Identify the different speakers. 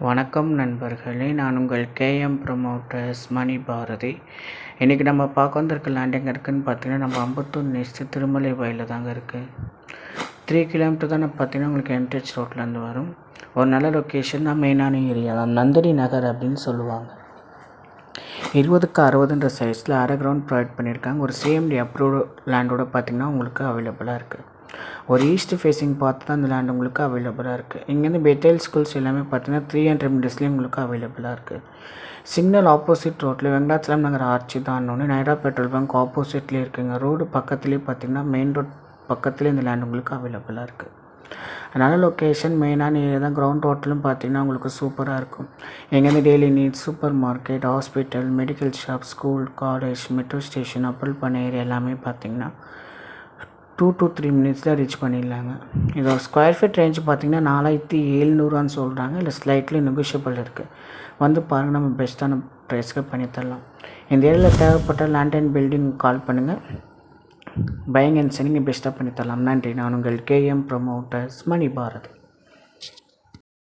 Speaker 1: வணக்கம் நண்பர்களே, நான் உங்கள் கேஎம் ப்ரமோட்டர்ஸ் மணி பாரதி. இன்றைக்கி நம்ம பார்க்க வந்திருக்க லேண்ட் எங்கே இருக்குதுன்னு பார்த்தீங்கன்னா, நம்ம அம்பத்தூர் நெக்ஸ்ட்டு திருமலை வயலில் தாங்க இருக்குது. 3 கிலோமீட்டர் தான் பார்த்தீங்கன்னா உங்களுக்கு என்ட்ரன்ஸ் ரோட்லேருந்து வரும். ஒரு நல்ல லொக்கேஷன் தான், மெயினான ஏரியா தான், நந்தினி நகர் அப்படின்னு சொல்லுவாங்க. 20க்கு 60ன்ற சைஸில் அரை கிரவுண்ட் ப்ரொவைட் பண்ணியிருக்காங்க. ஒரு சிஎம்டி அப்ரூவ்டு லேண்டோட பார்த்திங்கன்னா உங்களுக்கு அவைலபிளாக இருக்குது. ஒரு ஈஸ்ட் ஃபேஸிங் பார்த்து தான் இந்த லேண்ட் உங்களுக்கு அவைலபிளாக இருக்குது. இங்கேருந்து பெத்தேல் ஸ்கூல்ஸ் எல்லாமே பார்த்தீங்கன்னா 300 மீட்டர்ஸ்லேயும் உங்களுக்கு அவைலபிளாக இருக்குது. சிக்னல் ஆப்போசிட் ரோட்டில் வெங்கடாச்சலம் நகர் ஆர்ச்சி தாண்டோன்னு நைரா பெட்ரோல் பங்க் ஆப்போசிட்லேயே இருக்குங்க. ரோடு பக்கத்துலேயே பார்த்தீங்கன்னா மெயின் ரோட் பக்கத்துலேயே இந்த லேண்ட் உங்களுக்கு அவைலபிளாக இருக்குது. அதனால் லொக்கேஷன் மெயினான ஏரியா தான். கிரவுண்ட் ரோட்டிலும் பார்த்தீங்கன்னா உங்களுக்கு சூப்பராக இருக்கும். எங்கேருந்து daily needs, super market, hospital, medical shop, school, college, metro station, அப்பல் பண்ண ஏரியா எல்லாமே பார்த்தீங்கன்னா 2 to 3 மினிட்ஸில் ரீச் பண்ணிடலாங்க. இதோட ஸ்கொயர் ஃபீட் ரேஞ்ச் பார்த்திங்கன்னா 4700 சொல்கிறாங்க. இல்லை ஸ்லைட்லி நெகோஷியபிள் இருக்குது. வந்து பாருங்கள், நம்ம பெஸ்ட்டான ப்ரைஸ்க்கு பண்ணித்தரலாம். இந்த ஏரியாவில் தேவைப்பட்ட லேண்ட் அண்ட் பில்டிங் கால் பண்ணுங்கள். பையிங் அண்ட் செல்லிங் பெஸ்ட்டாக பண்ணித்தரலாம். நன்றி. நான் உங்கள் கேஎம் ப்ரமோட்டர்ஸ் மணி பாரதி.